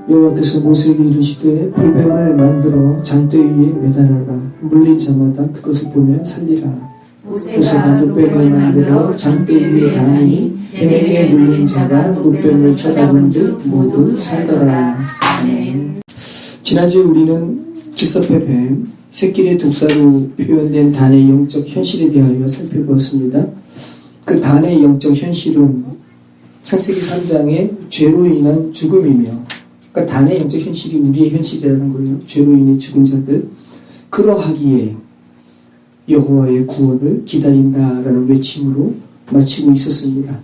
여호와께서 모세에게 이르시되 불뱀을 만들어 장대 위에 매달아라. 물린 자마다 그것을 보면 살리라. 모세가 놋뱀을 만들어 장대 위에 다니 뱀에게 물린 자가 놋뱀을 쳐다본 듯 모두 살더라. 지난주에 우리는 기섭의 뱀, 새끼의 독사로 표현된 단의 영적 현실에 대하여 살펴보았습니다. 그 단의 영적 현실은 창세기 3장의 죄로 인한 죽음이며, 그러니까 단의 영적 현실이 우리의 현실이라는 거예요. 죄로 인해 죽은 자들. 그러하기에 여호와의 구원을 기다린다라는 외침으로 마치고 있었습니다.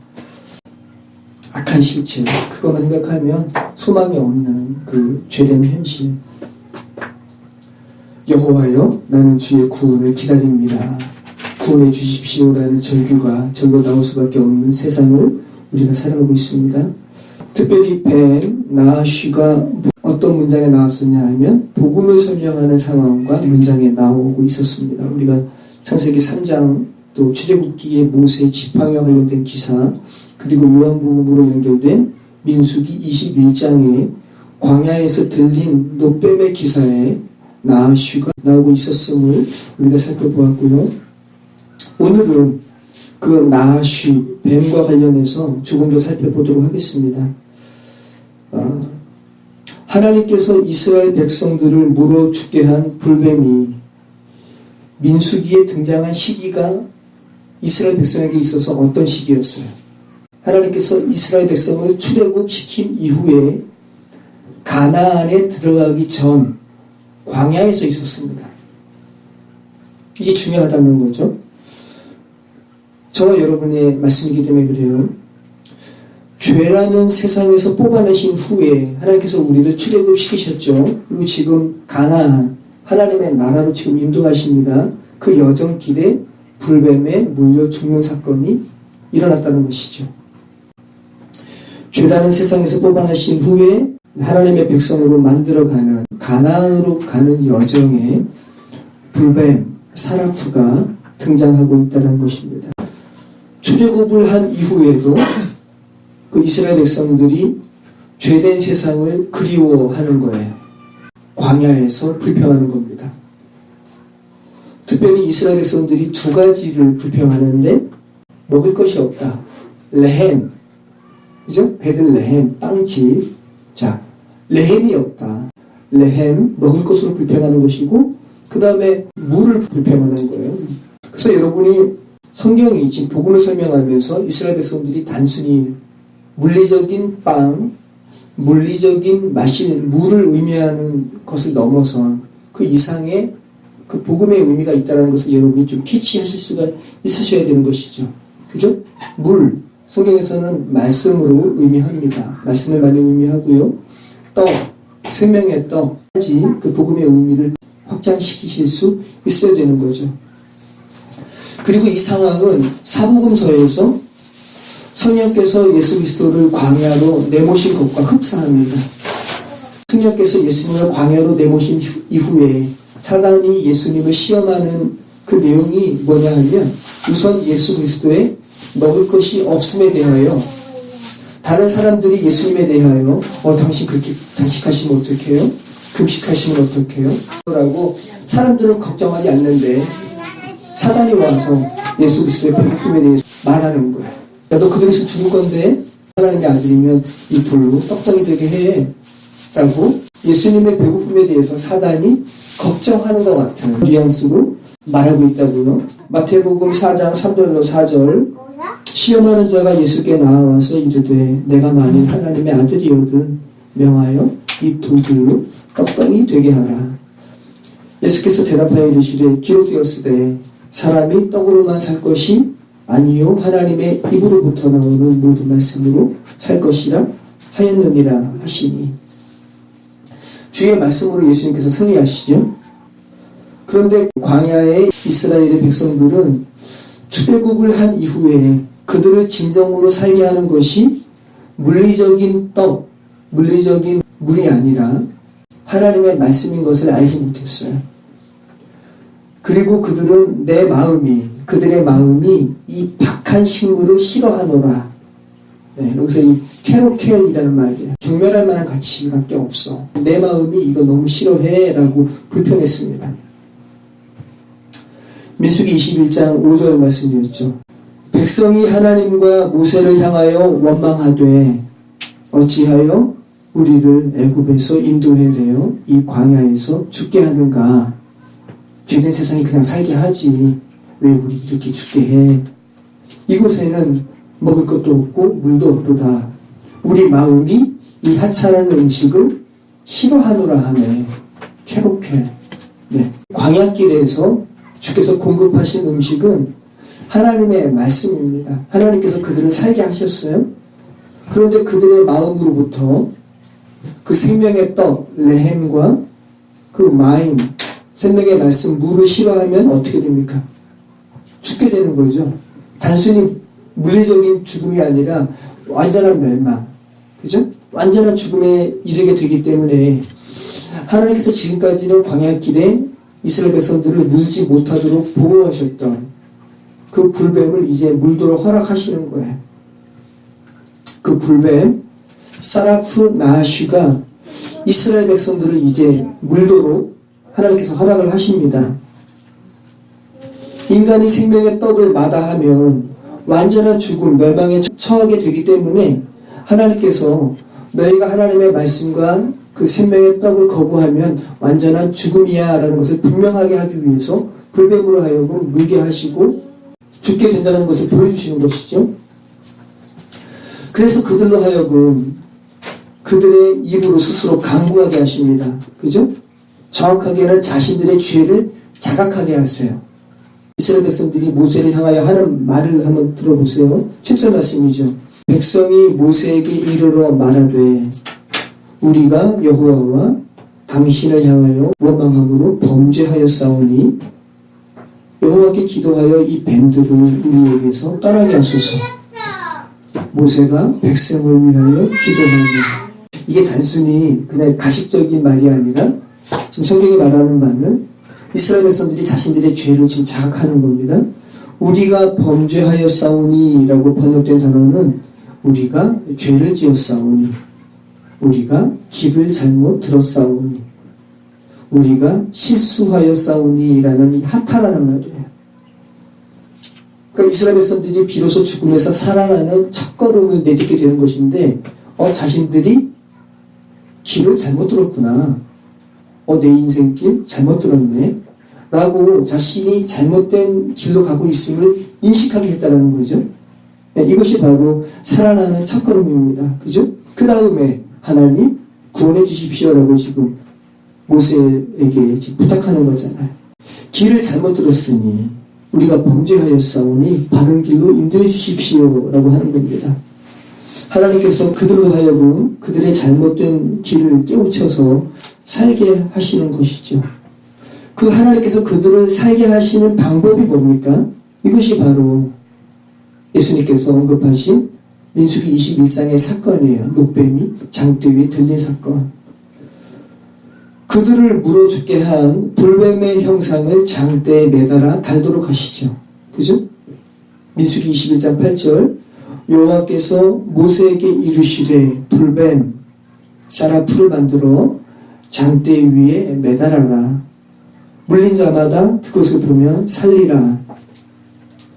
악한 실체, 그것만 생각하면 소망이 없는 그 죄된 현실. 여호와여, 나는 주의 구원을 기다립니다. 구원해 주십시오라는 절규가 절로 나올 수밖에 없는 세상을 우리가 살아가고 있습니다. 특별히 뱀, 나아쉬가 어떤 문장에 나왔었냐 하면 복음을 설명하는 상황과 문장에 나오고 있었습니다. 우리가 창세기 3장, 또 출애굽기의 모세 지팡이와 관련된 기사, 그리고 요한복음으로 연결된 민수기 21장에 광야에서 들린 놋뱀의 기사에 나아쉬가 나오고 있었음을 우리가 살펴보았고요. 오늘은 그 나아쉬, 뱀과 관련해서 조금 더 살펴보도록 하겠습니다. 하나님께서 이스라엘 백성들을 물어 죽게 한 불뱀이 민수기에 등장한 시기가 이스라엘 백성에게 있어서 어떤 시기였어요? 하나님께서 이스라엘 백성을 출애굽시킨 이후에 가나안에 들어가기 전 광야에서 있었습니다. 이게 중요하다는 거죠. 저와 여러분의 말씀이기 때문에 그래요. 죄라는 세상에서 뽑아내신 후에 하나님께서 우리를 출애굽시키셨죠. 그리고 지금 가나안, 하나님의 나라로 지금 인도하십니다. 그 여정길에 불뱀에 물려 죽는 사건이 일어났다는 것이죠. 죄라는 세상에서 뽑아내신 후에 하나님의 백성으로 만들어가는 가나안으로 가는 여정에 불뱀, 사라프가 등장하고 있다는 것입니다. 출애굽을 한 이후에도 그 이스라엘 백성들이 죄된 세상을 그리워하는 거예요. 광야에서 불평하는 겁니다. 특별히 이스라엘 백성들이 두 가지를 불평하는데, 먹을 것이 없다. 레헴, 그죠? 베들레헴, 빵집. 자, 레헴이 없다. 레헴, 먹을 것으로 불평하는 것이고, 그 다음에 물을 불평하는 거예요. 그래서 여러분이 성경이 지금 복음을 설명하면서 이스라엘 백성들이 단순히 물리적인 빵, 물리적인 마시는 물을 의미하는 것을 넘어선 그 이상의 그 복음의 의미가 있다는 것을 여러분이 좀 캐치하실 수가 있으셔야 되는 것이죠. 그죠? 물, 성경에서는 말씀으로 의미합니다. 말씀을 많이 의미하고요. 떡, 생명의 떡까지 그 복음의 의미를 확장시키실 수 있어야 되는 거죠. 그리고 이 상황은 사복음서에서 성령께서 예수 그리스도를 광야로 내모신 것과 흡사합니다. 성령께서 예수님을 광야로 내모신 이후에 사단이 예수님을 시험하는 그 내용이 뭐냐 하면, 우선 예수 그리스도의 먹을 것이 없음에 대하여 다른 사람들이 예수님에 대하여 당신 그렇게 단식하시면 어떡해요? 금식하시면 어떡해요? 라고 사람들은 걱정하지 않는데 사단이 와서 예수 그리스도의 배고픔에 대해서 말하는 거예요. 야, 너 그들에서 죽을 건데 하나님의 아들이면 이 돌로 떡덩이 되게 해 라고 예수님의 배고픔에 대해서 사단이 걱정하는 것 같은 뉘앙스로 말하고 있다고요. 마태복음 4장 3절로 4절, 시험하는 자가 예수께 나와서 이르되 내가 만일 하나님의 아들이거든 명하여 이 돌들로 떡덩이 되게 하라. 예수께서 대답하여 이르시되 기록되었으되 사람이 떡으로만 살 것이 아니요 하나님의 입으로부터 나오는 모든 말씀으로 살 것이라 하였느니라 하시니. 주의 말씀으로 예수님께서 승리하시죠. 그런데 광야의 이스라엘의 백성들은 출애굽을 한 이후에 그들을 진정으로 살게 하는 것이 물리적인 떡, 물리적인 물이 아니라 하나님의 말씀인 것을 알지 못했어요. 그리고 그들은 그들의 마음이 이 박한 식물을 싫어하노라. 네, 여기서 이 캐로켈이라는 말이에요. 경멸할 만한 가치밖에 없어. 내 마음이 이거 너무 싫어해 라고 불평했습니다. 민수기 21장 5절 말씀이었죠. 백성이 하나님과 모세를 향하여 원망하되 어찌하여 우리를 애굽에서 인도해내어 이 광야에서 죽게 하는가. 죄된 세상이 그냥 살게 하지 왜 우리 이렇게 죽게 해. 이곳에는 먹을 것도 없고 물도 없도다. 우리 마음이 이 하찮은 음식을 싫어하노라 하네. 캐로켈. 네. 광야길에서 주께서 공급하신 음식은 하나님의 말씀입니다. 하나님께서 그들을 살게 하셨어요. 그런데 그들의 마음으로부터 그 생명의 떡, 레헴과 그 마인, 생명의 말씀, 물을 싫어하면 어떻게 됩니까? 죽게 되는 거죠. 단순히 물리적인 죽음이 아니라 완전한 멸망. 그죠? 완전한 죽음에 이르게 되기 때문에 하나님께서 지금까지는 광야길에 이스라엘 백성들을 물지 못하도록 보호하셨던 그 불뱀을 이제 물도록 허락하시는 거예요. 그 불뱀 사라프 나하슈가 이스라엘 백성들을 이제 물도록 하나님께서 허락을 하십니다. 인간이 생명의 떡을 마다하면 완전한 죽음, 멸망에 처하게 되기 때문에 하나님께서 너희가 하나님의 말씀과 그 생명의 떡을 거부하면 완전한 죽음이야 라는 것을 분명하게 하기 위해서 불뱀으로 하여금 물게 하시고 죽게 된다는 것을 보여주시는 것이죠. 그래서 그들로 하여금 그들의 입으로 스스로 간구하게 하십니다. 그죠? 정확하게는 자신들의 죄를 자각하게 하세요. 이스라엘 백성들이 모세를 향하여 하는 말을 한번 들어보세요. 7절 말씀이죠. 백성이 모세에게 이르러 말하되 우리가 여호와와 당신을 향하여 원망함으로 범죄하였사오니 여호와께 기도하여 이 뱀들을 우리에게서 떠나게 하소서. 모세가 백성을 위하여 기도하니 이게 단순히 그냥 가식적인 말이 아니라 지금 성경이 말하는 바는 이스라엘 백성들이 자신들의 죄를 지금 자각하는 겁니다. 우리가 범죄하였사오니 라고 번역된 단어는 우리가 죄를 지었사오니, 우리가 길을 잘못 들었사오니, 우리가 실수하였사오니 라는 이 하타라는 말이에요. 그러니까 이스라엘 백성들이 비로소 죽음에서 살아나는 첫걸음을 내딛게 되는 것인데 자신들이 길을 잘못 들었구나. 내 인생길 잘못 들었네. 라고 자신이 잘못된 길로 가고 있음을 인식하게 했다는 거죠. 이것이 바로 살아나는 첫걸음입니다. 그죠? 그 다음에 하나님 구원해 주십시오라고 지금 모세에게 지금 부탁하는 거잖아요. 길을 잘못 들었으니 우리가 범죄하였사오니 바른 길로 인도해 주십시오라고 하는 겁니다. 하나님께서 그들로 하여금 그들의 잘못된 길을 깨우쳐서 살게 하시는 것이죠. 그 하나님께서 그들을 살게 하시는 방법이 뭡니까? 이것이 바로 예수님께서 언급하신 민수기 21장의 사건이에요. 노뱀이 장대 위에 들린 사건. 그들을 물어 죽게 한 불뱀의 형상을 장대에 매달아 달도록 하시죠. 그죠? 민수기 21장 8절 여호와께서 모세에게 이르시되 불뱀 사라풀을 만들어 장대 위에 매달아라. 물린 자마다 그것을 보면 살리라.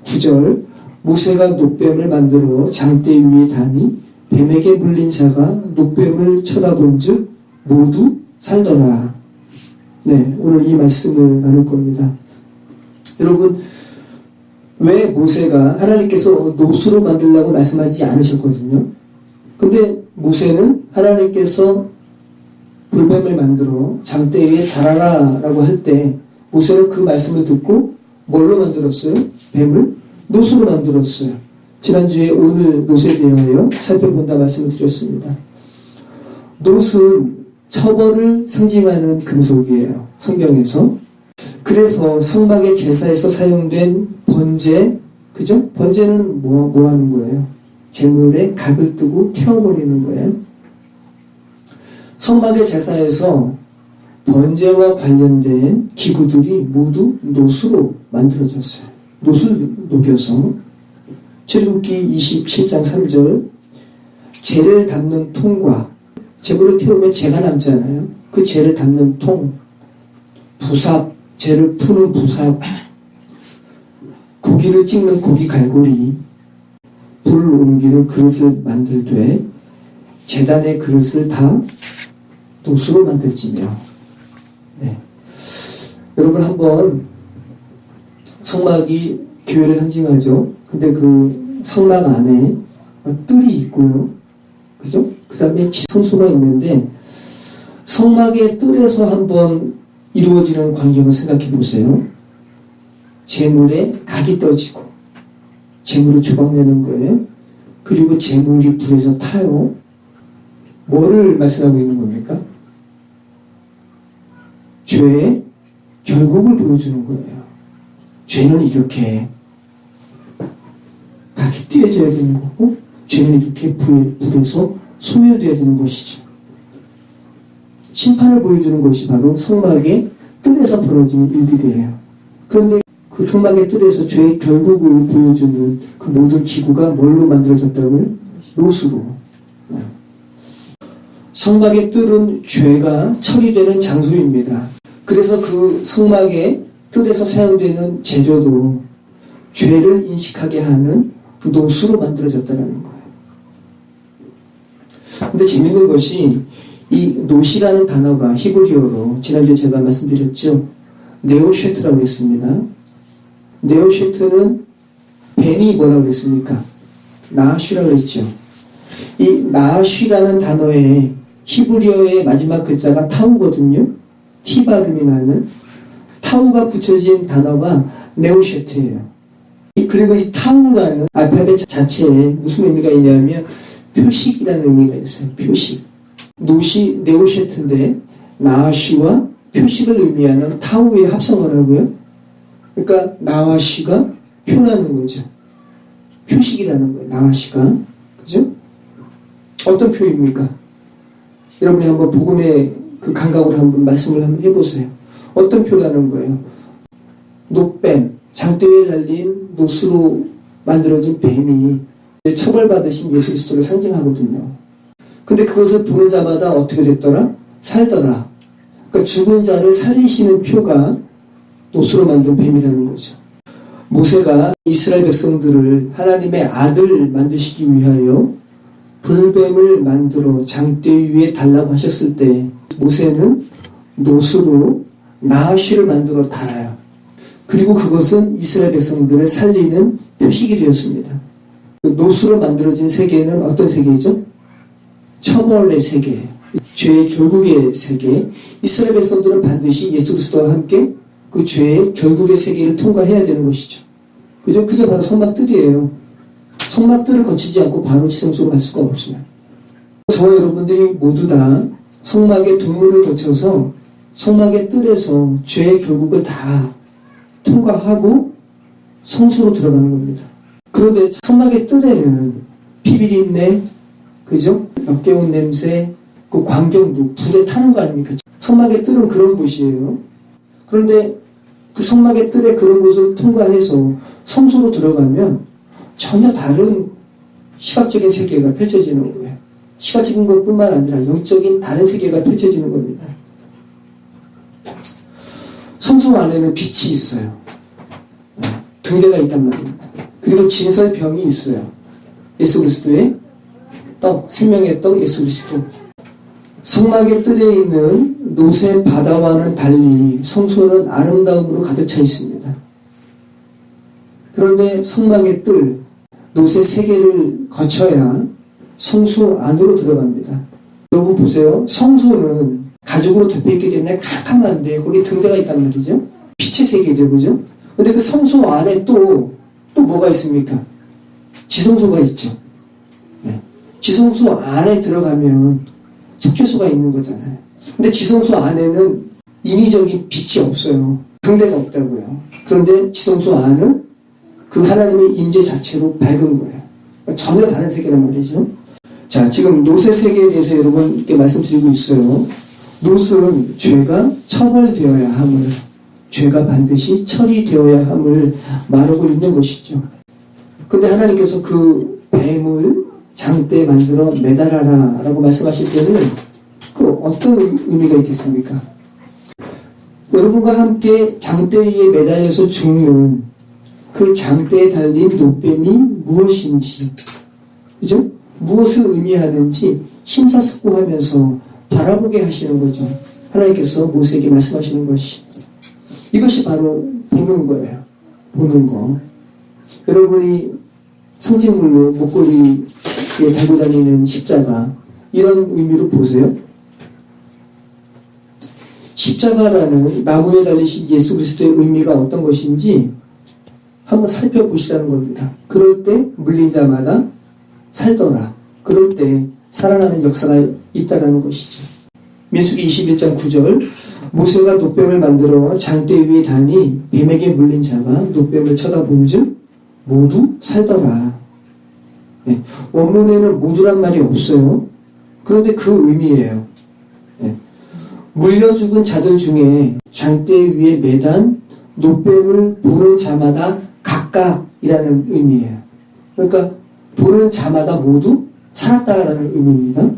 9절 모세가 노뱀을 만들어 장대 위에 다니 뱀에게 물린 자가 노뱀을 쳐다본 즉 모두 살더라. 네, 오늘 이 말씀을 나눌 겁니다. 여러분, 왜 모세가 하나님께서 노수로 만들라고 말씀하지 않으셨거든요. 근데 모세는 하나님께서 불뱀을 만들어 장대 위에 달아라 라고 할 때 모세는 그 말씀을 듣고 뭘로 만들었어요? 뱀을? 노수로 만들었어요. 지난주에 오늘 노수에 대하여 살펴본다 말씀을 드렸습니다. 노수는 처벌을 상징하는 금속이에요. 성경에서. 그래서 성막의 제사에서 사용된 번제, 그죠? 번제는 뭐 하는 거예요? 제물에 각을 뜨고 태워버리는 거예요. 성막의 제사에서 번제와 관련된 기구들이 모두 노수로 만들어졌어요. 노수를 녹여서. 출애굽기 27장 3절 죄를 담는 통과, 제물을 태우면 죄가 남잖아요. 그 죄를 담는 통, 부삽, 죄를 푸는 부삽, 고기를 찍는 고기 갈고리, 불을 옮기는 그릇을 만들되 제단의 그릇을 다 노수로 만들지며. 네. 여러분, 한번 성막이 교회를 상징하죠. 근데 그 성막 안에 뜰이 있고요. 그죠? 그 다음에 지성소가 있는데, 성막의 뜰에서 한번 이루어지는 광경을 생각해 보세요. 재물에 각이 떠지고, 재물을 조각내는 거예요. 그리고 재물이 불에서 타요. 뭐를 말씀하고 있는 겁니까? 죄의 결국을 보여주는 거예요. 죄는 이렇게 각이 띄어져야 되는 거고, 죄는 이렇게 불에서 소멸되어야 되는 것이죠. 심판을 보여주는 것이 바로 성막의 뜰에서 벌어지는 일들이에요. 그런데 그 성막의 뜰에서 죄의 결국을 보여주는 그 모든 기구가 뭘로 만들어졌다고요? 노수로. 성막의 뜰은 죄가 처리되는 장소입니다. 그래서 그 성막의 뜰에서 사용되는 재료도 죄를 인식하게 하는 노수로 만들어졌다는 거예요. 근데 재밌는 것이 이 노시라는 단어가 히브리어로 지난주에 제가 말씀드렸죠. 네오쉐트라고 했습니다. 네오쉐트는 뱀이 뭐라고 했습니까? 나슈라고 했죠. 이 나슈라는 단어의 히브리어의 마지막 글자가 타우거든요. 티 발음이 나는 타우가 붙여진 단어가 네오쉐트예요. 그리고 이 타우라는 알파벳 자체에 무슨 의미가 있냐면 표식이라는 의미가 있어요. 표식. 노시 네오쉐트인데 나시와 표식을 의미하는 타우의 합성을 하고요. 그러니까 나와시가 표라는 거죠. 표식이라는 거예요. 나와시가. 그죠? 어떤 표입니까? 여러분이 한번 복음의 그 감각으로 한번 말씀을 한번 해보세요. 어떤 표라는 거예요? 노뱀, 장대에 달린 노스로 만들어진 뱀이 처벌받으신 예수 그리스도를 상징하거든요. 근데 그것을 보는 자마다 어떻게 됐더라? 살더라. 그러니까 죽은 자를 살리시는 표가 노수로 만든 뱀이라는 거죠. 모세가 이스라엘 백성들을 하나님의 아들 만드시기 위하여 불뱀을 만들어 장대 위에 달라고 하셨을 때 모세는 노수로 나아시를 만들어 달아요. 그리고 그것은 이스라엘 백성들을 살리는 표식이 되었습니다. 노수로 만들어진 세계는 어떤 세계이죠? 처벌의 세계, 죄의 결국의 세계. 이스라엘 백성들은 반드시 예수 그리스도와 함께 그 죄의 결국의 세계를 통과해야 되는 것이죠. 그죠? 그게 바로 성막뜰이에요. 성막뜰을 거치지 않고 바로 지성소로 갈 수가 없어요. 저와 여러분들이 모두 다 성막의 동물을 거쳐서 성막의 뜰에서 죄의 결국을 다 통과하고 성소로 들어가는 겁니다. 그런데 성막의 뜰에는 피비린내, 그죠? 역겨운 냄새, 그 광경도 불에 타는 거 아닙니까? 성막의 뜰은 그런 곳이에요. 그런데 그 성막의 뜰에 그런 곳을 통과해서 성소로 들어가면 전혀 다른 시각적인 세계가 펼쳐지는 거예요. 시각적인 것뿐만 아니라 영적인 다른 세계가 펼쳐지는 겁니다. 성소 안에는 빛이 있어요. 등대가 있단 말입니다. 그리고 진설병이 있어요. 예수 그리스도의 떡, 생명의 떡 예수 그리스도. 성막의 뜰에 있는 노새 바다와는 달리 성소는 아름다움으로 가득 차 있습니다. 그런데 성막의 뜰, 노새 세계를 거쳐야 성소 안으로 들어갑니다. 여러분 보세요. 성소는 가죽으로 덮여있기 때문에 캄캄한데 거기 등대가 있단 말이죠. 빛의 세계죠. 그죠? 근데 그 성소 안에 또 뭐가 있습니까? 지성소가 있죠. 네. 지성소 안에 들어가면 석회소가 있는 거잖아요. 근데 지성소 안에는 인위적인 빛이 없어요. 등대가 없다고요. 그런데 지성소 안은 그 하나님의 임재 자체로 밝은 거예요. 전혀 다른 세계란 말이죠. 자, 지금 노새 세계에 대해서 여러분께 말씀드리고 있어요. 노스는 죄가 처벌되어야 함을, 죄가 반드시 처리되어야 함을 말하고 있는 것이죠. 근데 하나님께서 그 뱀을 장대에 만들어 매달아라 라고 말씀하실 때는 그 어떤 의미가 있겠습니까? 여러분과 함께 장대 위에 매달려서 죽는 그 장대에 달린 노뱀이 무엇인지, 그죠? 무엇을 의미하는지 심사숙고하면서 바라보게 하시는 거죠. 하나님께서 모세에게 말씀하시는 것이. 이것이 바로 보는 거예요. 보는 거. 여러분이 상징물로 목걸이에 달고 다니는 십자가, 이런 의미로 보세요. 십자가라는 나무에 달리신 예수 그리스도의 의미가 어떤 것인지 한번 살펴보시라는 겁니다. 그럴 때 물린 자마다 살더라. 그럴 때 살아나는 역사가 있다는 것이죠. 민수기 21장 9절 모세가 노뱀을 만들어 장대 위에 다니 뱀에게 물린 자가 노뱀을 쳐다본즉 모두 살더라. 네. 원문에는 모두란 말이 없어요. 그런데 그 의미예요. 네. 물려 죽은 자들 중에 장대 위에 매단 노뱀을 보는 자마다 각각이라는 의미예요. 그러니까 보는 자마다 모두 살았다라는 의미입니다.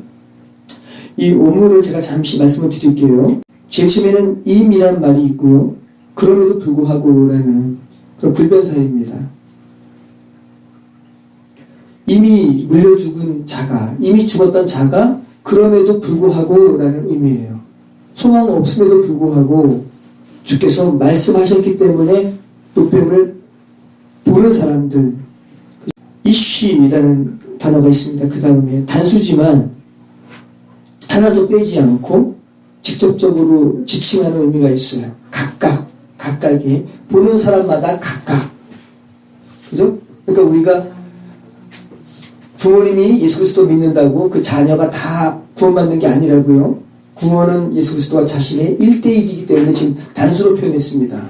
이 원문을 제가 잠시 말씀을 드릴게요. 제일 처음에는 임이라는 말이 있고요. 그럼에도 불구하고라는 그런 불변사입니다. 이미 물려 죽은 자가, 이미 죽었던 자가 그럼에도 불구하고라는 의미예요. 소망 없음에도 불구하고 주께서 말씀하셨기 때문에 노뱀을 보는 사람들, 이쉬라는 단어가 있습니다. 그 다음에 단수지만 하나도 빼지 않고 직접적으로 지칭하는 의미가 있어요. 각각이 보는 사람마다 각각. 그죠? 그러니까 우리가 부모님이 예수 그리스도 믿는다고 그 자녀가 다 구원받는 게 아니라고요. 구원은 예수 그리스도와 자신의 1대1이기 때문에 지금 단수로 표현했습니다.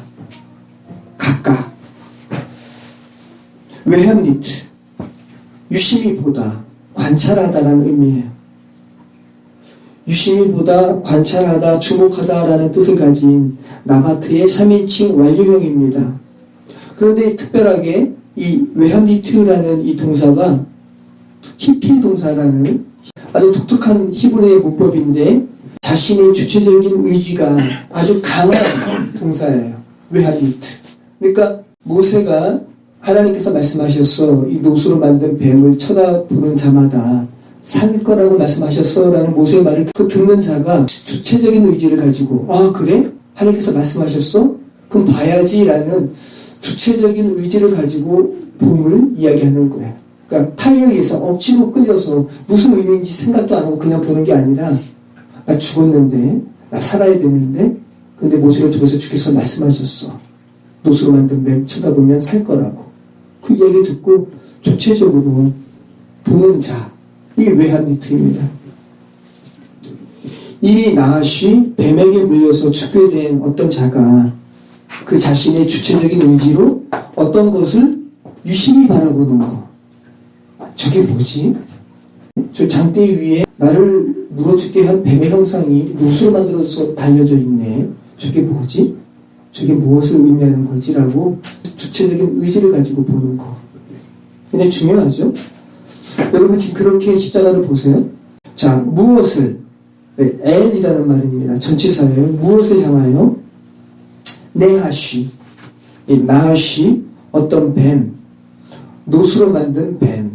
각각. 외햄리트, 유심히 보다, 관찰하다라는 의미예요. 유심히 보다, 관찰하다, 주목하다라는 뜻을 가진 나바트의 3인칭 완료형입니다. 그런데 특별하게 이 외햄리트라는 이 동사가 히필 동사라는 아주 독특한 히브리의 문법인데 자신의 주체적인 의지가 아주 강한 동사예요. 외햄리트. 그러니까 모세가 하나님께서 말씀하셨어. 이 노수로 만든 뱀을 쳐다보는 자마다 살 거라고 말씀하셨어. 라는 모세의 말을 듣는 자가 주체적인 의지를 가지고 아 그래? 하나님께서 말씀하셨어? 그럼 봐야지 라는 주체적인 의지를 가지고 봄을 이야기하는 거예요. 그러니까 타이에 의해서 억지로 끌려서 무슨 의미인지 생각도 안 하고 그냥 보는 게 아니라 나 죽었는데 나 살아야 되는데 근데 모세를 통해서 주께서 말씀하셨어. 노수로 만든 뱀 쳐다보면 살 거라고. 그 이야기 듣고 주체적으로 보는 자, 이게 외햄리트입니다. 이미 나아시 뱀에게 물려서 죽게 된 어떤 자가 그 자신의 주체적인 의지로 어떤 것을 유심히 바라보는 거. 저게 뭐지? 저 장대 위에 나를 물어 죽게 한 뱀의 형상이 노수로 만들어서 달려져 있네. 저게 뭐지? 저게 무엇을 의미하는 거지? 라고 주체적인 의지를 가지고 보는 거. 굉장히 중요하죠? 여러분 지금 그렇게 십자가를 보세요. 자, 무엇을, 엘이라는 말입니다. 전치사예요. 무엇을 향하여? 네하시, 나하시, 어떤 뱀, 노수로 만든 뱀.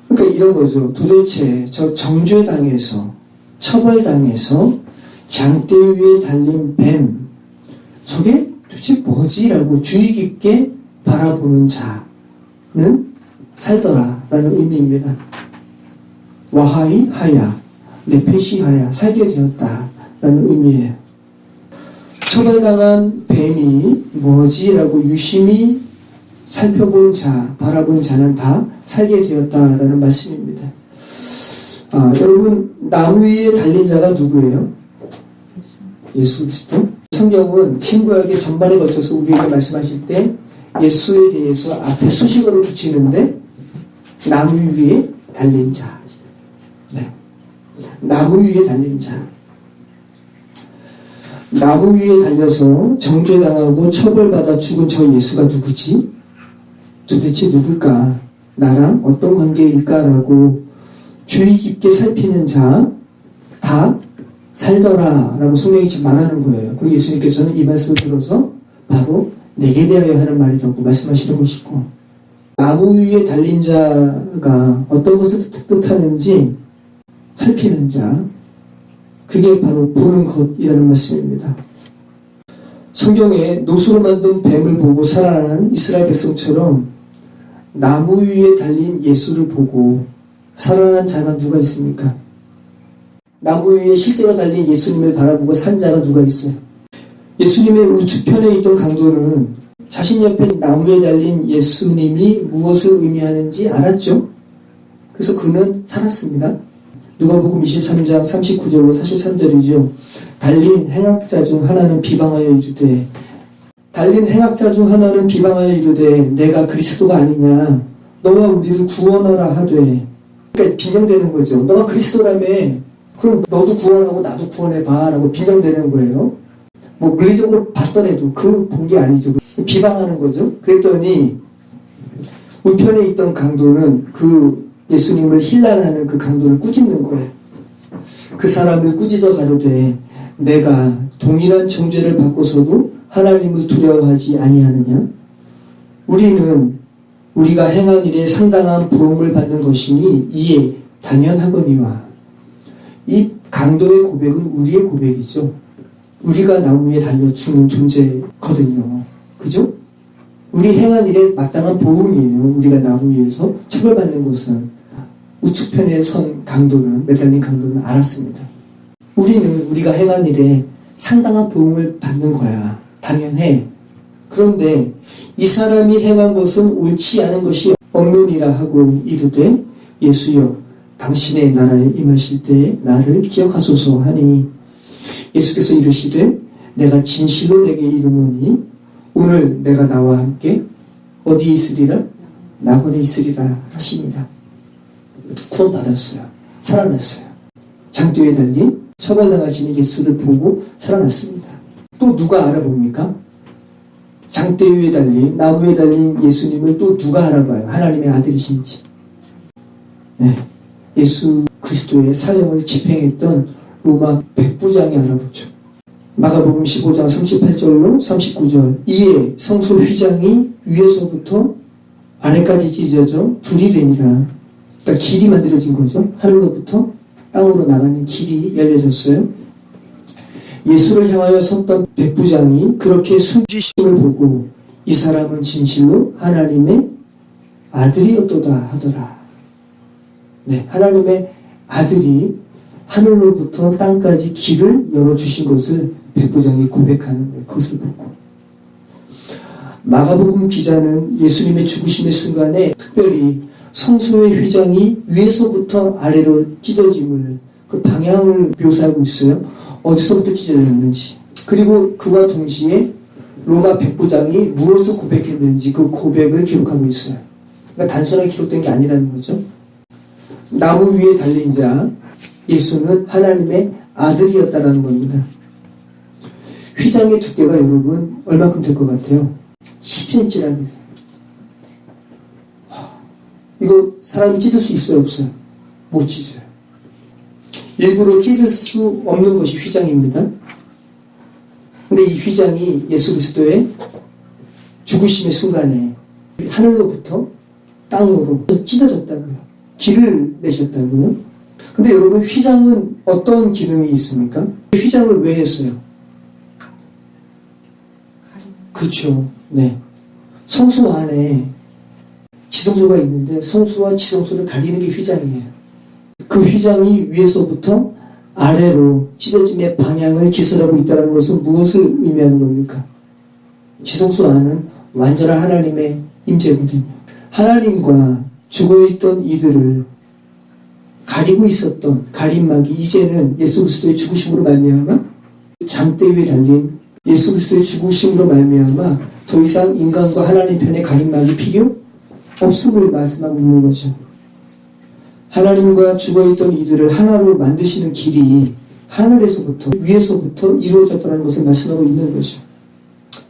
그러니까 이런 거죠. 도대체 저 정죄당해서, 처벌당해서 장대 위에 달린 뱀, 저게 도대체 뭐지? 라고 주의 깊게 바라보는 자는 살더라 라는 의미입니다. 와하이 하야, 네페시 하야, 살게 되었다 라는 의미예요. 처벌당한 뱀이 뭐지? 라고 유심히 살펴본 자, 바라본 자는 다 살게 되었다 라는 말씀입니다. 여러분 나무 위에 달린 자가 누구예요? 예수 그리스도. 성경은 신구약의 전반에 걸쳐서 우리에게 말씀하실 때 예수에 대해서 앞에 수식어를 붙이는데 나무 위에 달린 자. 네. 나무 위에 달린 자. 나무 위에 달려서 정죄당하고 처벌받아 죽은 저 예수가 누구지? 도대체 누굴까? 나랑 어떤 관계일까라고 주의 깊게 살피는 자 다 살더라 라고 성경이 지금 말하는 거예요. 그리고 예수님께서는 이 말씀을 들어서 바로 내게 대하여 하는 말이라고 말씀하시는 것이고, 나무 위에 달린 자가 어떤 것을 뜻하는지 살피는 자, 그게 바로 보는 것이라는 말씀입니다. 성경에 노수로 만든 뱀을 보고 살아난 이스라엘 백성처럼 나무 위에 달린 예수를 보고 살아난 자가 누가 있습니까? 나무 위에 실제로 달린 예수님을 바라보고 산 자가 누가 있어요? 예수님의 우측편에 있던 강도는 자신 옆에 나무에 달린 예수님이 무엇을 의미하는지 알았죠. 그래서 그는 살았습니다. 누가복음 23장 39절로 43절이죠. 달린 행악자 중 하나는 비방하여 이르되, 달린 행악자 중 하나는 비방하여 이르되 내가 그리스도가 아니냐, 너가 우리를 구원하라 하되. 그러니까 빈정대는 거죠. 너가 그리스도라며 그럼 너도 구원하고 나도 구원해봐 라고 빈정대는 거예요. 뭐 물리적으로 봤더라도 그 본 게 아니죠. 비방하는 거죠. 그랬더니 우편에 있던 강도는 그 예수님을 힐난하는 그 강도를 꾸짖는 거예요. 그 사람을 꾸짖어 가로되 내가 동일한 정죄를 받고서도 하나님을 두려워하지 아니하느냐? 우리는 우리가 행한 일에 상당한 보응을 받는 것이니 이에 당연하거니와. 이 강도의 고백은 우리의 고백이죠. 우리가 나무 위에 달려 죽는 존재거든요. 그죠? 우리 행한 일에 마땅한 보응이에요. 우리가 나무 위에서 처벌받는 것은. 우측편에 선 강도는, 매달린 강도는 알았습니다. 우리는 우리가 행한 일에 상당한 보응을 받는 거야. 당연해. 그런데 이 사람이 행한 것은 옳지 않은 것이 없느니라 하고 이르되 예수여 당신의 나라에 임하실 때에 나를 기억하소서 하니, 예수께서 이르시되 내가 진실로 내게 이르노니 오늘 내가 나와 함께 어디 있으리라? 낙원에 있으리라 하십니다. 구원받았어요. 살아났어요. 장대에 달린 처벌당하시는 예수를 보고 살아났습니다. 또 누가 알아봅니까? 장대 위에 달린, 나무에 달린 예수님을 또 누가 알아봐요? 하나님의 아들이신지. 네. 예수 그리스도의 사형을 집행했던 로마 백부장이 알아보죠. 마가복음 15장 38절로 39절. 이에 성소 휘장이 위에서부터 아래까지 찢어져 둘이 되니라. 그러니까 길이 만들어진 거죠. 하늘로부터 땅으로 나가는 길이 열려졌어요. 예수를 향하여 섰던 백부장이 그렇게 숨지심을 보고 이 사람은 진실로 하나님의 아들이었도다 하더라. 네, 하나님의 아들이 하늘로부터 땅까지 길을 열어주신 것을 백부장이 고백하는 것을 보고, 마가복음 기자는 예수님의 죽으심의 순간에 특별히 성소의 휘장이 위에서부터 아래로 찢어짐을, 그 방향을 묘사하고 있어요. 어디서부터 찢어졌는지, 그리고 그와 동시에 로마 백부장이 무엇을 고백했는지 그 고백을 기록하고 있어요. 그러니까 단순하게 기록된 게 아니라는 거죠. 나무 위에 달린 자 예수는 하나님의 아들이었다라는 겁니다. 휘장의 두께가 여러분 얼마큼 될 것 같아요? 10cm랍니다. 이거 사람이 찢을 수 있어요, 없어요? 못 찢어요. 일부러 찢을 수 없는 것이 휘장입니다. 근데 이 휘장이 예수 그리스도의 죽으심의 순간에 하늘로부터 땅으로 찢어졌다고요. 길을 내셨다고요. 근데 여러분, 휘장은 어떤 기능이 있습니까? 휘장을 왜 했어요? 그렇죠. 네. 성소 안에 지성소가 있는데 성소와 지성소를 가리는 게 휘장이에요. 그 휘장이 위에서부터 아래로 찢어짐의 방향을 기술하고 있다는 것은 무엇을 의미하는 겁니까? 지성소 안은 완전한 하나님의 임재거든요. 하나님과 죽어있던 이들을 가리고 있었던 가림막이 이제는 예수 그리스도의 죽으심으로 말미암아, 장대 위에 달린 예수 그리스도의 죽으심으로 말미암아 더 이상 인간과 하나님 편의 가림막이 필요 없음을 말씀하고 있는 거죠. 하나님과 죽어있던 이들을 하나로 만드시는 길이 하늘에서부터, 위에서부터 이루어졌다는 것을 말씀하고 있는 거죠.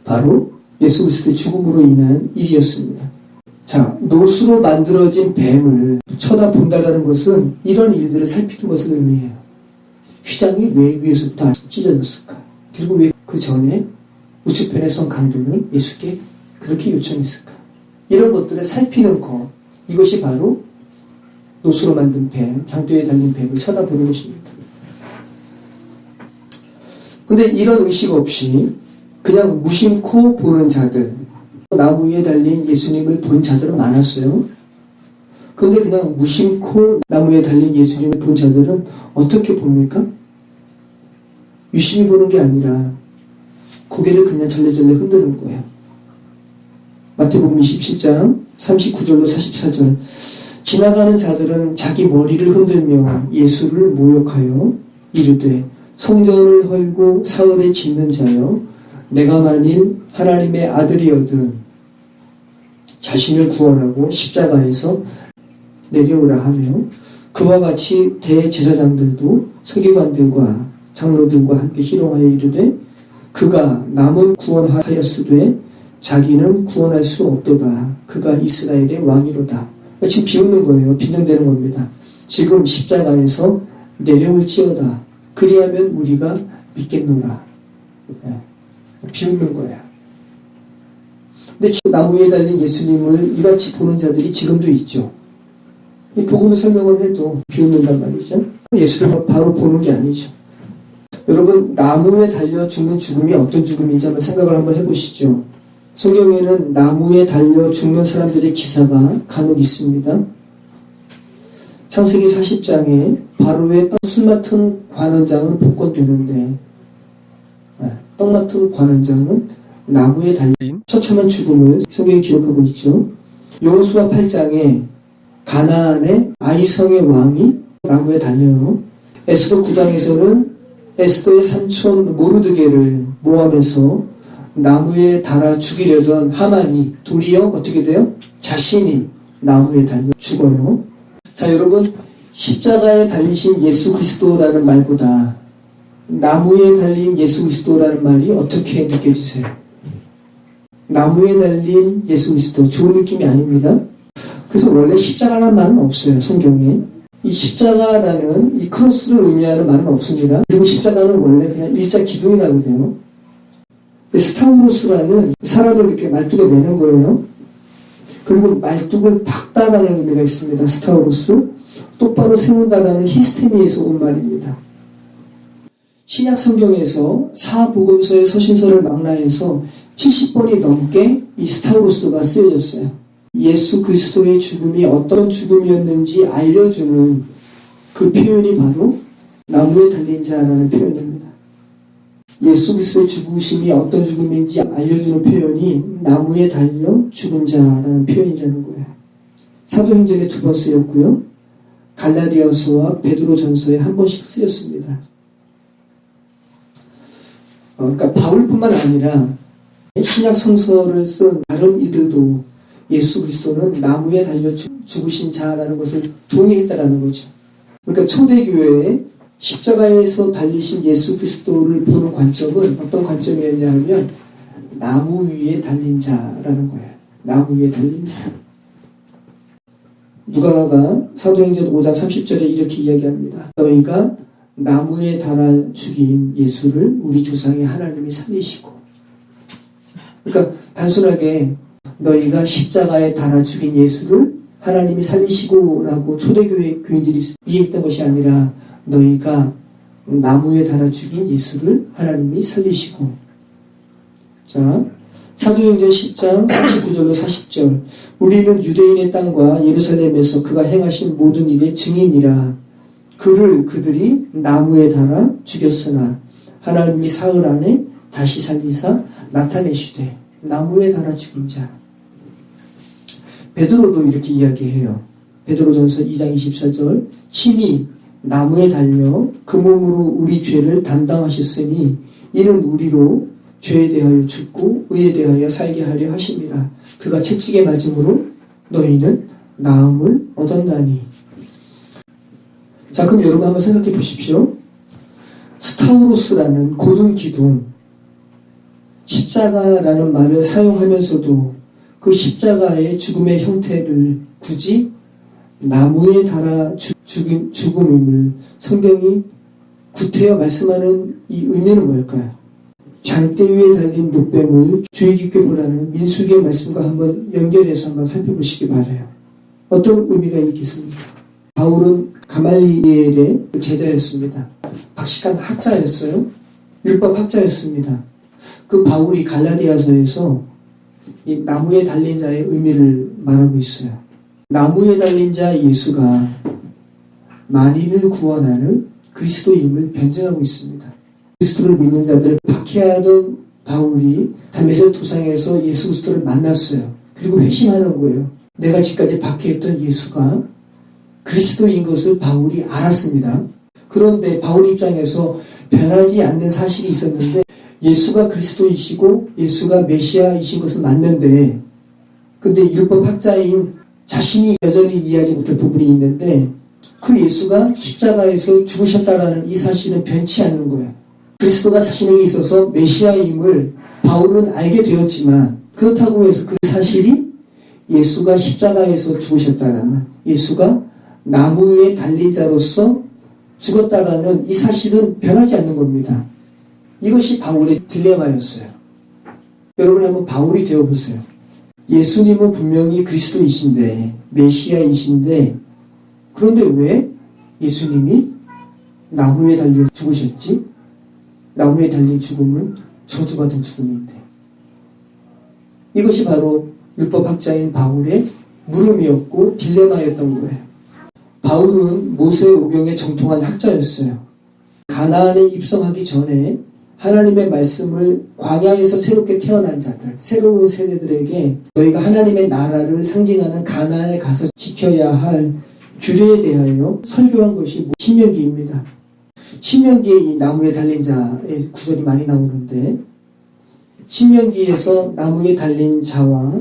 바로 예수 그리스도의 죽음으로 인한 일이었습니다. 자, 노수로 만들어진 뱀을 쳐다본다는 것은 이런 일들을 살피는 것을 의미해요. 휘장이 왜 위에서부터 찢어졌을까? 그리고 왜 그 전에 우측편의 성 강도는 예수께 그렇게 요청했을까? 이런 것들을 살피는 것, 이것이 바로 노수로 만든 뱀, 장대에 달린 뱀을 쳐다보는 것입니다. 근데 이런 의식 없이 그냥 무심코 보는 자들, 나무 위에 달린 예수님을 본 자들은 많았어요. 그런데 그냥 무심코 나무 위에 달린 예수님을 본 자들은 어떻게 봅니까? 유심히 보는 게 아니라 고개를 그냥 절레절레 흔드는 거예요. 마태복음 27장 39절로 44절. 지나가는 자들은 자기 머리를 흔들며 예수를 모욕하여 이르되 성전을 헐고 사흘에 짓는 자여, 내가 만일 하나님의 아들이거든 자신을 구원하고 십자가에서 내려오라 하며, 그와 같이 대제사장들도 서기관들과 장로들과 함께 희롱하여 이르되 그가 남은 구원하였으되 자기는 구원할 수 없도다. 그가 이스라엘의 왕이로다. 지금 비웃는 거예요. 빈정대는 겁니다. 지금 십자가에서 내려올지어다. 그리하면 우리가 믿겠노라. 비웃는 거야. 근데 지금 나무 위에 달린 예수님을 이같이 보는 자들이 지금도 있죠. 이 복음을 설명을 해도 비웃는단 말이죠. 예수를 바로 보는 게 아니죠. 여러분, 나무에 달려 죽는 죽음이 어떤 죽음인지 한번 생각을 한번 해보시죠. 성경에는 나무에 달려 죽는 사람들의 기사가 간혹 있습니다. 창세기 40장에 바로의 술 맡은 관원장은 복권되는데, 떡 맡은 관원장은 나무에 달린 처참한 죽음을 성경이 기록하고 있죠. 여호수아 8장에 가나안의 아이성의 왕이 나무에 달려요. 에스더 9장에서는 에스더의 삼촌 모르드게를 모함해서 나무에 달아 죽이려던 하만이 도리어 어떻게 돼요? 자신이 나무에 달려 죽어요. 자, 여러분, 십자가에 달리신 예수 그리스도라는 말보다 나무에 달린 예수 그리스도라는 말이 어떻게 느껴지세요? 나무에 달린 예수 그리스도, 좋은 느낌이 아닙니다. 그래서 원래 십자가라는 말은 없어요, 성경에. 이 십자가라는 이 크로스를 의미하는 말은 없습니다. 그리고 십자가는 원래 그냥 일자 기둥이 나거든요. 스타우로스라는 사람을 이렇게 말뚝에 매는 거예요. 그리고 말뚝을 닦다라는 의미가 있습니다. 스타우로스. 똑바로 세운다라는 히스테미에서 온 말입니다. 신약 성경에서 사복음서의 서신서를 망라해서 70번이 넘게 이 스타우로스가 쓰여졌어요. 예수 그리스도의 죽음이 어떤 죽음이었는지 알려주는 그 표현이 바로 나무에 달린 자라는 표현입니다. 예수 그리스도의 죽으심이 어떤 죽음인지 알려주는 표현이 나무에 달려 죽은 자라는 표현이라는 거예요. 사도행전에 2번 쓰였고요. 갈라디아서와 베드로전서에 1번씩 쓰였습니다. 그러니까 바울뿐만 아니라 신약 성서를 쓴 다른 이들도 예수 그리스도는 나무에 달려 죽으신 자라는 것을 동의했다라는 거죠. 그러니까 초대교회에 십자가에서 달리신 예수 그리스도를 보는 관점은 어떤 관점이었냐 하면 나무 위에 달린 자라는 거예요. 나무 위에 달린 자. 누가가 사도행전 5장 30절에 이렇게 이야기합니다. 너희가 나무에 달아 죽인 예수를 우리 조상의 하나님이 살리시고. 그러니까 단순하게 너희가 십자가에 달아 죽인 예수를 하나님이 살리시고 라고 초대교회 교인들이 이해했던 것이 아니라 너희가 나무에 달아 죽인 예수를 하나님이 살리시고. 자, 사도행전 10장 39절로 40절. 우리는 유대인의 땅과 예루살렘에서 그가 행하신 모든 일의 증인이라. 그를 그들이 나무에 달아 죽였으나 하나님이 사흘 안에 다시 살리사 나타내시되. 나무에 달아 죽인 자. 베드로도 이렇게 이야기해요. 베드로전서 2장 24절. 친히 나무에 달려 그 몸으로 우리 죄를 담당하셨으니 이는 우리로 죄에 대하여 죽고 의에 대하여 살게 하려 하심이라. 그가 채찍에 맞음으로 너희는 나음을 얻었나니. 자, 그럼 여러분 한번 생각해 보십시오. 스타우로스라는 고등 기둥, 십자가라는 말을 사용하면서도 그 십자가의 죽음의 형태를 굳이 나무에 달아 죽음임을 성경이 구태여 말씀하는 이 의미는 뭘까요? 장대 위에 달린 녹뱀을 주의 깊게 보라는 민수기의 말씀과 한번 연결해서 한번 살펴보시기 바라요. 어떤 의미가 있겠습니까? 바울은 가말리엘의 제자였습니다. 박식한 학자였어요. 율법 학자였습니다. 그 바울이 갈라디아서에서 이 나무에 달린 자의 의미를 말하고 있어요. 나무에 달린 자 예수가 만인을 구원하는 그리스도임을 변증하고 있습니다. 그리스도를 믿는 자들을 박해하던 바울이 담메색 도상에서 예수 그리스도를 만났어요. 그리고 회심하는 거예요. 내가 지금까지 박해했던 예수가 그리스도인 것을 바울이 알았습니다. 그런데 바울 입장에서 변하지 않는 사실이 있었는데 예수가 그리스도이시고 예수가 메시아이신 것은 맞는데 근데 율법 학자인 자신이 여전히 이해하지 못할 부분이 있는데 그 예수가 십자가에서 죽으셨다라는 이 사실은 변치 않는 거예요. 그리스도가 자신에게 있어서 메시아임을 바울은 알게 되었지만 그렇다고 해서 그 사실이 예수가 십자가에서 죽으셨다라는 예수가 나무 위에 달린 자로서 죽었다라는 이 사실은 변하지 않는 겁니다. 이것이 바울의 딜레마였어요. 여러분 한번 바울이 되어보세요. 예수님은 분명히 그리스도이신데 메시아이신데 그런데 왜 예수님이 나무에 달려 죽으셨지? 나무에 달린 죽음은 저주받은 죽음인데 이것이 바로 율법학자인 바울의 물음이었고 딜레마였던 거예요. 바울은 모세오경에 정통한 학자였어요. 가나안에 입성하기 전에 하나님의 말씀을 광야에서 새롭게 태어난 자들, 새로운 세대들에게 너희가 하나님의 나라를 상징하는 가나안에 가서 지켜야 할 규례에 대하여 설교한 것이 신명기입니다. 신명기에 이 나무에 달린 자의 구절이 많이 나오는데 신명기에서 나무에 달린 자와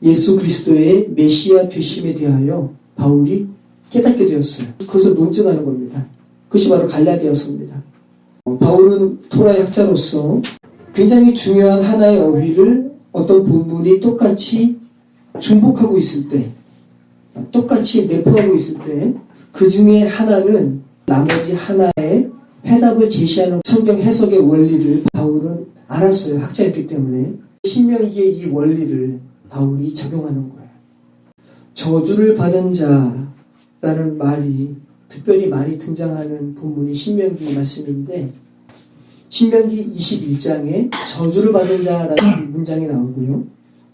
예수 그리스도의 메시아 되심에 대하여 바울이 깨닫게 되었어요. 그것을 논증하는 겁니다. 그것이 바로 갈라디아서입니다. 바울은 토라의 학자로서 굉장히 중요한 하나의 어휘를 어떤 본문이 똑같이 중복하고 있을 때 똑같이 내포하고 있을 때 그 중에 하나는 나머지 하나의 해답을 제시하는 성경 해석의 원리를 바울은 알았어요. 학자였기 때문에 신명기의 이 원리를 바울이 적용하는 거예요. 저주를 받은 자라는 말이 특별히 많이 등장하는 본문이 신명기 말씀인데 신명기 21장에 저주를 받은 자라는 문장이 나오고요.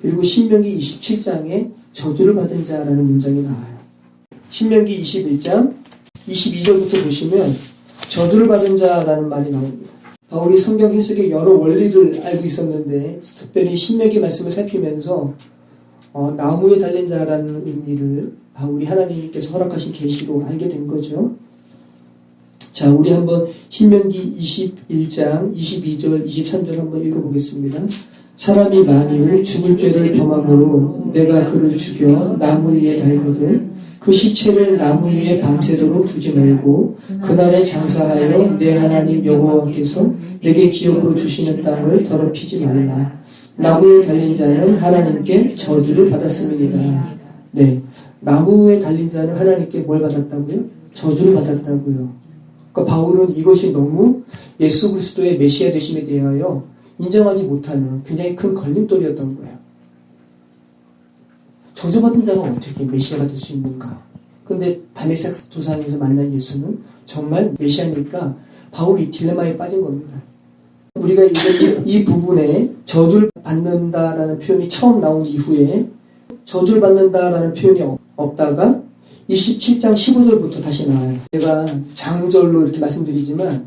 그리고 신명기 27장에 저주를 받은 자라는 문장이 나와요. 신명기 21장 22절부터 보시면 저주를 받은 자라는 말이 나옵니다. 바울이 성경 해석의 여러 원리를 알고 있었는데 특별히 신명기 말씀을 살피면서 나무에 달린 자라는 의미를 바울이 하나님께서 허락하신 계시로 알게 된 거죠. 자, 우리 한번 신명기 21장 22절 23절 한번 읽어보겠습니다. 사람이 만일 죽을 죄를 범함으로 내가 그를 죽여 나무 위에 달거든 그 시체를 나무 위에 밤새도록 두지 말고 그날에 장사하여 내 하나님 여호와께서 내게 기업으로 주시는 땅을 더럽히지 말라. 나무에 달린 자는 하나님께 저주를 받았음이니라. 네, 나무에 달린 자는 하나님께 뭘 받았다고요? 저주를 받았다고요. 그러니까 바울은 이것이 너무 예수 그리스도의 메시아 되심에 대하여 인정하지 못하는 굉장히 큰 걸림돌이었던 거예요. 저주받은 자가 어떻게 메시아가 될 수 있는가? 근데 다메섹 도상에서 만난 예수는 정말 메시아니까 바울이 딜레마에 빠진 겁니다. 우리가 이 부분에 저주를 받는다라는 표현이 처음 나온 이후에 저주를 받는다라는 표현이 없다가 27장 15절부터 다시 나와요. 제가 장절로 이렇게 말씀드리지만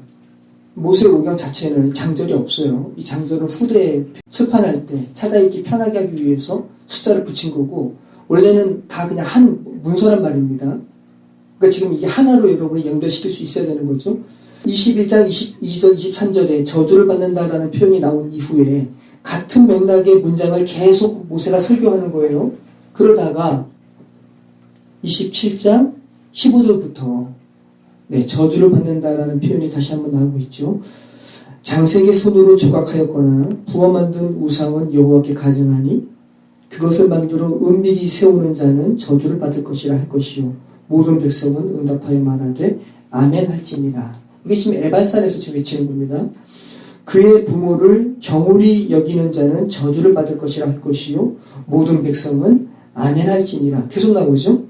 모세오경 자체는 장절이 없어요. 이 장절은 후대에 출판할 때 찾아읽기 편하게 하기 위해서 숫자를 붙인 거고 원래는 다 그냥 한 문서란 말입니다. 그러니까 지금 이게 하나로 여러분이 연결시킬 수 있어야 되는 거죠. 21장 22절 23절에 저주를 받는다라는 표현이 나온 이후에 같은 맥락의 문장을 계속 모세가 설교하는 거예요. 그러다가 27장 15절부터 저주를 받는다라는 표현이 다시 한번 나오고 있죠. 장색의 손으로 조각하였거나 부어 만든 우상은 여호와께 가증하니 그것을 만들어 은밀히 세우는 자는 저주를 받을 것이라 할 것이요 모든 백성은 응답하여 말하되 아멘 할지니라. 이게 지금 에발산에서 지금 외치는 겁니다. 그의 부모를 경홀히 여기는 자는 저주를 받을 것이라 할 것이요 모든 백성은 아멘 할지니라. 계속 나오죠.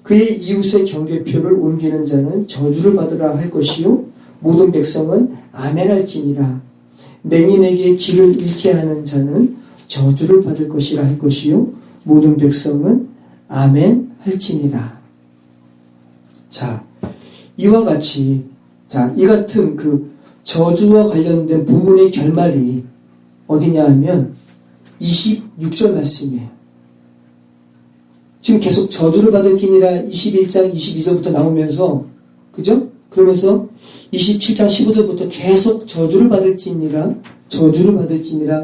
그의 이웃의 경계표를 옮기는 자는 저주를 받으라 할 것이요 모든 백성은 아멘 할지니라. 맹인에게 길을 잃게 하는 자는 저주를 받을 것이라 할 것이요 모든 백성은 아멘 할지니라. 자, 이와 같이 이 같은 그 저주와 관련된 본문의 결말이 어디냐 하면 26절 말씀이에요. 지금 계속 저주를 받을지니라 21장 22절부터 나오면서, 그죠? 그러면서 27장 15절부터 계속 저주를 받을지니라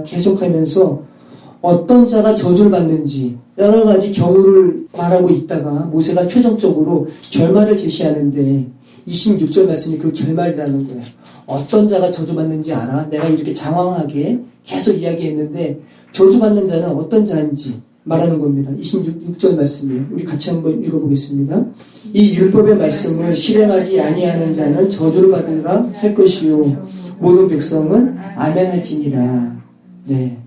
계속하면서 어떤 자가 저주를 받는지 여러 가지 경우를 말하고 있다가 모세가 최종적으로 결말을 제시하는데 26절 말씀이 그 결말이라는 거예요. 어떤 자가 저주받는지 알아? 내가 이렇게 장황하게 계속 이야기했는데 저주받는 자는 어떤 자인지 말하는 겁니다. 26절 말씀이에요. 우리 같이 한번 읽어보겠습니다. 이 율법의 말씀을 실행하지 아니하는 자는 저주를 받으라 할 것이요 모든 백성은 아멘 할지니라. 네.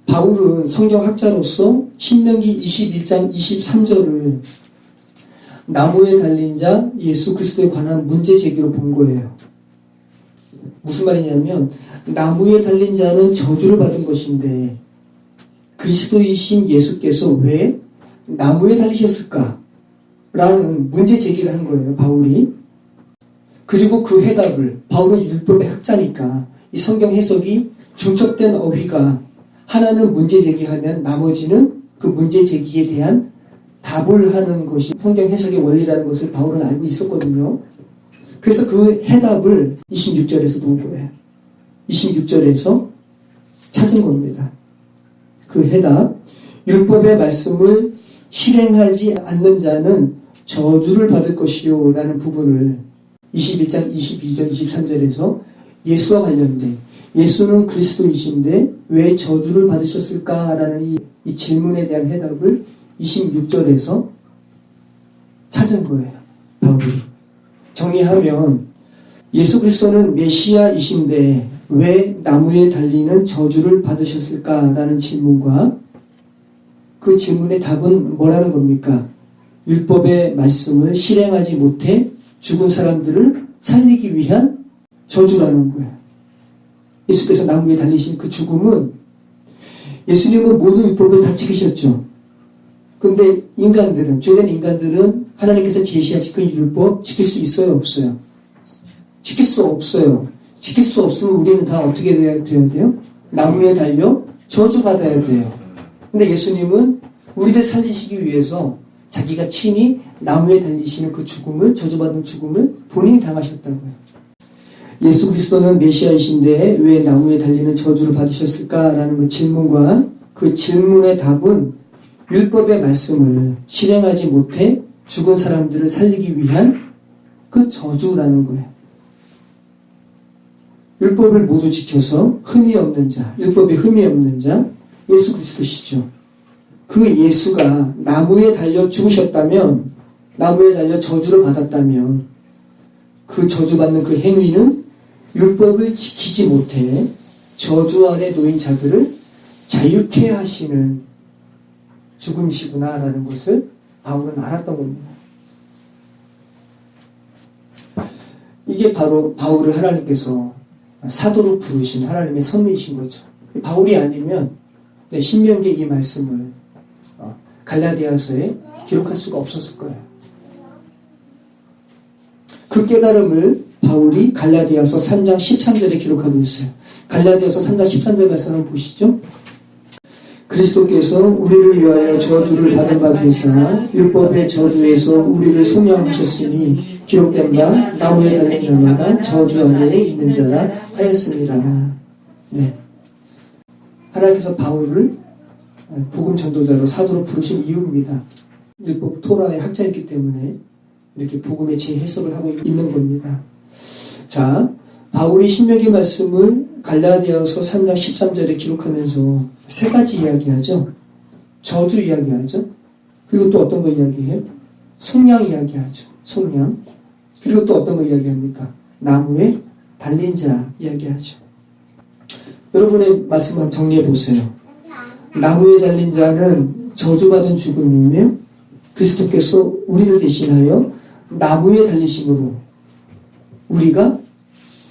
바울은 성경학자로서 신명기 21장 23절을 나무에 달린 자 예수 그리스도에 관한 문제 제기로 본 거예요. 무슨 말이냐면 나무에 달린 자는 저주를 받은 것인데 그리스도이신 예수께서 왜 나무에 달리셨을까? 라는 문제 제기를 한 거예요, 바울이. 그리고 그 해답을, 바울은 율법의 학자니까 이 성경 해석이 중첩된 어휘가 하나는 문제 제기하면 나머지는 그 문제 제기에 대한 답을 하는 것이 성경 해석의 원리라는 것을 바울은 알고 있었거든요. 그래서 그 해답을 26절에서 본 거예요. 26절에서 찾은 겁니다. 그 해답, 율법의 말씀을 실행하지 않는 자는 저주를 받을 것이요 라는 부분을 21장 22절 23절에서 예수와 관련된 예수는 그리스도이신데 왜 저주를 받으셨을까 라는 이 질문에 대한 해답을 26절에서 찾은 거예요, 바울이. 정리하면 예수 그리스도는 메시아이신데 왜 나무에 달리는 저주를 받으셨을까라는 질문과 그 질문의 답은 뭐라는 겁니까? 율법의 말씀을 실행하지 못해 죽은 사람들을 살리기 위한 저주라는 거예요. 예수께서 나무에 달리신 그 죽음은 예수님은 모든 율법을 다 지키셨죠. 근데 인간들은, 죄된 인간들은 하나님께서 제시하신 그 율법 지킬 수 있어요, 없어요? 지킬 수 없어요. 지킬 수 없으면 우리는 다 어떻게 돼야 돼요? 나무에 달려 저주받아야 돼요. 근데 예수님은 우리를 살리시기 위해서 자기가 친히 나무에 달리시는 그 죽음을, 저주받는 죽음을 본인이 당하셨다고요. 예수 그리스도는 메시아이신데 왜 나무에 달리는 저주를 받으셨을까라는 그 질문과 그 질문의 답은 율법의 말씀을 실행하지 못해 죽은 사람들을 살리기 위한 그 저주라는 거예요. 율법을 모두 지켜서 흠이 없는 자, 율법에 흠이 없는 자, 예수 그리스도시죠. 그 예수가 나무에 달려 죽으셨다면, 나무에 달려 저주를 받았다면 그 저주받는 그 행위는 율법을 지키지 못해 저주 아래 놓인 자들을 자유케 하시는 죽음이시구나라는 것을 바울은 알았던 겁니다. 이게 바로 바울을 하나님께서 사도로 부르신 하나님의 선물이신 거죠. 바울이 아니면 신명기의 이 말씀을 갈라디아서에 기록할 수가 없었을 거예요. 그 깨달음을 바울이 갈라디아서 3장 13절에 기록하고 있어요. 갈라디아서 3장 13절 말씀 한번 보시죠. 그리스도께서 우리를 위하여 저주를 받은 바 되사 율법의 저주에서 우리를 속량하셨으니 기록된 바 나무에 달린 자마다 저주 아래에 있는 자라 하였습니다. 네. 하나님께서 바울을 복음 전도자로 사도로 부르신 이유입니다. 율법 토라의 학자였기 때문에 이렇게 복음의 재해석을 하고 있는 겁니다. 자, 바울이 신명기 말씀을 갈라디아서 3장 13절에 기록하면서 세 가지 이야기하죠. 저주 이야기하죠. 그리고 또 어떤 거 이야기해요? 속량 이야기하죠. 속량. 그리고 또 어떤 거 이야기합니까? 나무에 달린 자 이야기하죠. 여러분의 말씀을 정리해 보세요. 나무에 달린 자는 저주받은 죽음이며 그리스도께서 우리를 대신하여 나무에 달리심으로 우리가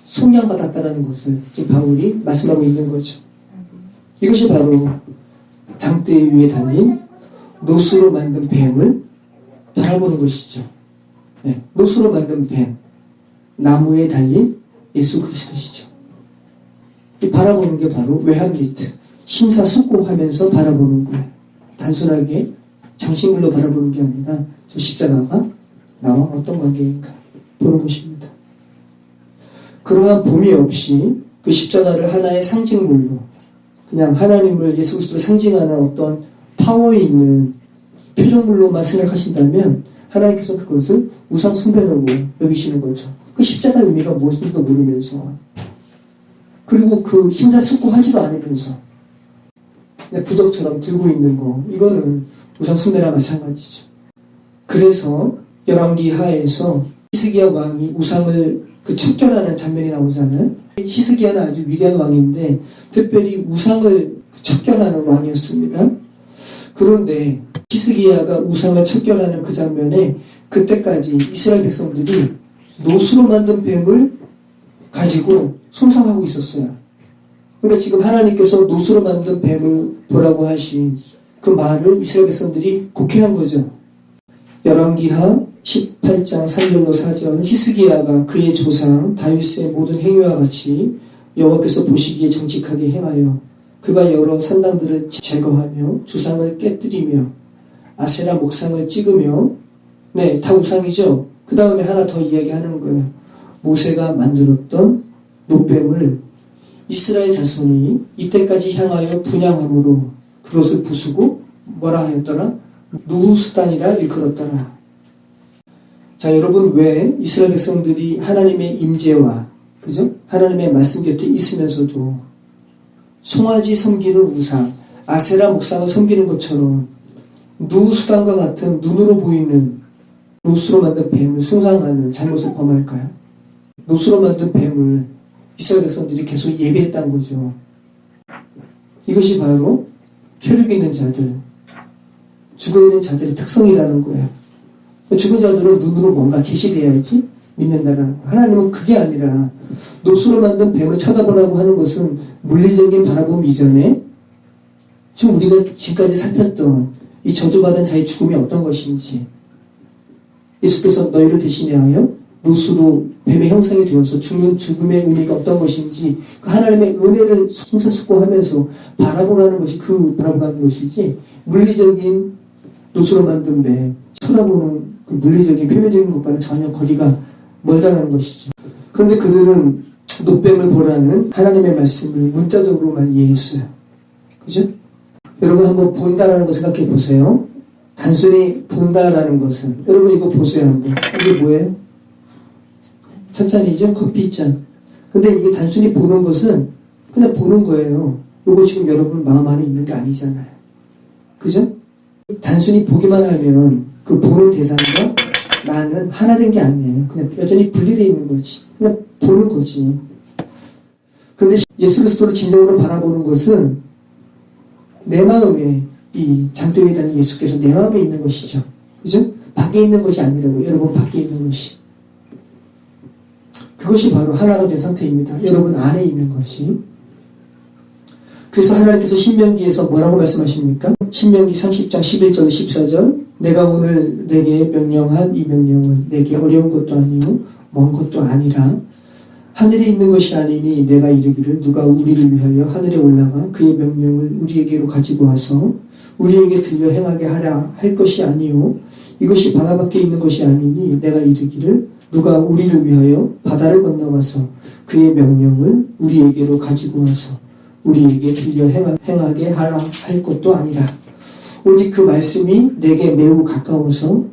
속량받았다는 것을 지금 바울이 말씀하고 있는 거죠. 이것이 바로 장대 위에 달린 노수로 만든 뱀을 바라보는 것이죠. 네, 노수로 만든 뱀, 나무에 달린 예수 그리스도시죠. 이 바라보는 게 바로 외함리트, 심사숙고하면서 바라보는 거예요. 단순하게 정신물로 바라보는 게 아니라 저 십자가가 나와 어떤 관계인가 보는 것입니다. 그러한 범위 없이 그 십자가를 하나의 상징물로 그냥 하나님을 예수 그리스도를 상징하는 어떤 파워 있는 표정물로만 생각하신다면 하나님께서 그것을 우상 숭배라고 여기시는 거죠. 그 십자가의 의미가 무엇인지도 모르면서 그리고 그 심사숙고하지도 않으면서 그냥 부적처럼 들고 있는 거 이거는 우상 숭배랑 마찬가지죠. 그래서 열왕기 하에서 히스기야 왕이 우상을 척결하는 장면이 나오잖아요. 히스기야는 아주 위대한 왕인데 특별히 우상을 척결하는 왕이었습니다. 그런데 히스기야가 우상을 척결하는 그 장면에 그때까지 이스라엘 백성들이 노수로 만든 뱀을 가지고 숭상하고 있었어요. 그러니까 지금 하나님께서 노수로 만든 뱀을 보라고 하신 그 말을 이스라엘 백성들이 곡해한 거죠. 열왕기하 18장 3절로 4절 히스기야가 그의 조상 다윗의 모든 행위와 같이 여호와께서 보시기에 정직하게 행하여 그가 여러 산당들을 제거하며 주상을 깨뜨리며 아세라 목상을 찍으며 네, 다 우상이죠. 그 다음에 하나 더 이야기하는 거예요. 모세가 만들었던 노뱀을 이스라엘 자손이 이때까지 향하여 분향함으로 그것을 부수고 뭐라 하였더라? 누후수단이라 일컬었더라. 자, 여러분 왜 이스라엘 백성들이 하나님의 임재와 그죠? 하나님의 말씀 곁에 있으면서도 송아지 섬기는 우상, 아세라 목상을 섬기는 것처럼 누후수단과 같은 눈으로 보이는 노수로 만든 뱀을 숭상하는 잘못을 범할까요? 노수로 만든 뱀을 이스라엘 백성들이 계속 예배했다는 거죠. 이것이 바로 혈육 있는 자들, 죽어있는 자들의 특성이라는 거예요. 죽은 자들은 눈으로 뭔가 제시돼야지 믿는다라는 거예요. 하나님은 그게 아니라 노수로 만든 뱀을 쳐다보라고 하는 것은 물리적인 바라봄 이전에 지금 우리가 지금까지 살폈던 이 저주받은 자의 죽음이 어떤 것인지 예수께서 너희를 대신하여 노수로 뱀의 형상이 되어서 죽는 죽음의 의미가 어떤 것인지 그 하나님의 은혜를 심사숙고하면서 바라보라는 것이 그 바라보라는 것이지 물리적인 노수로 만든 뱀 쳐다보는 그 물리적인 표면적인 것과는 전혀 거리가 멀다는 것이죠. 그런데 그들은 노뱀을 보라는 하나님의 말씀을 문자적으로만 이해했어요. 그죠? 여러분 한번 본다라는 거 생각해 보세요. 단순히 본다라는 것은 여러분 이거 보세요 한번. 이게 뭐예요? 찻잔이죠? 커피잔. 근데 이게 단순히 보는 것은 그냥 보는 거예요. 이거 지금 여러분 마음 안에 있는 게 아니잖아요. 그죠? 단순히 보기만 하면 그 보는 대상과 나는 하나 된 게 아니에요. 그냥 여전히 분리되어 있는 거지. 그냥 보는 거지. 그런데 예수 그리스도를 진정으로 바라보는 것은 내 마음에 이 장대에 있는 예수께서 내 마음에 있는 것이죠. 그죠? 밖에 있는 것이 아니라고. 여러분 밖에 있는 것이. 그것이 바로 하나가 된 상태입니다. 여러분 안에 있는 것이. 그래서 하나님께서 신명기에서 뭐라고 말씀하십니까? 신명기 30장 11절 14절 내가 오늘 내게 명령한 이 명령은 내게 어려운 것도 아니요 먼 것도 아니라 하늘에 있는 것이 아니니 내가 이르기를 누가 우리를 위하여 하늘에 올라가 그의 명령을 우리에게로 가지고 와서 우리에게 들려 행하게 하라 할 것이 아니요 이것이 바다 밖에 있는 것이 아니니 내가 이르기를 누가 우리를 위하여 바다를 건너와서 그의 명령을 우리에게로 가지고 와서 우리에게 들려 행하게 하라 할 것도 아니라 오직 그 말씀이 내게 매우 가까워서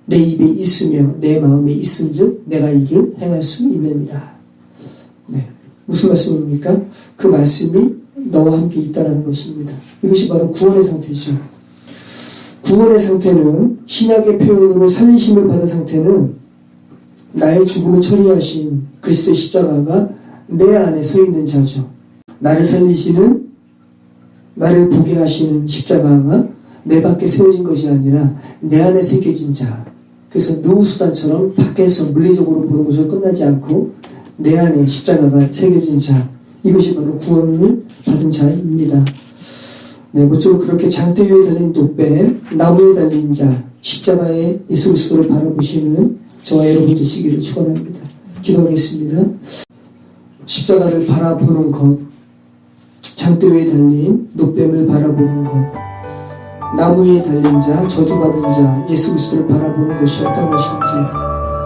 내 입에 있으며 내 마음에 있은즉 내가 이를 행할 수 있느니라. 네. 무슨 말씀입니까? 그 말씀이 너와 함께 있다는 것입니다. 이것이 바로 구원의 상태죠. 구원의 상태는, 신약의 표현으로 살리심을 받은 상태는 나의 죽음을 처리하신 그리스도의 십자가가 내 안에 서 있는 자죠. 나를 살리시는, 나를 보게 하시는 십자가가 내 밖에 세워진 것이 아니라 내 안에 새겨진 자. 그래서 누수단처럼 밖에서 물리적으로 보는 것으로 끝나지 않고 내 안에 십자가가 새겨진 자. 이것이 바로 구원을 받은 자입니다. 네, 모쪼록 그렇게 장대 위에 달린 돛배, 나무에 달린 자, 십자가의 예수 그리스도를 바라보시는 저와 여러분 되시기를 축원합니다. 기도하겠습니다. 십자가를 바라보는 것, 장대 위에 달린 돛뱀을 바라보는 것, 나무에 달린 자, 저주받은 자, 예수 그리스도를 바라보는 것이 어떤 것인지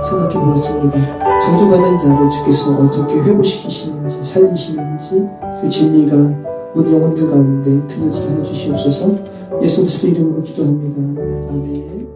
생각해 보았습니다. 저주받은 자를 주께서 어떻게 회복시키시는지, 살리시는지 그 진리가 우리 영혼들 가운데 들려지게 해주시옵소서. 예수 그리스도 이름으로 기도합니다. 아멘.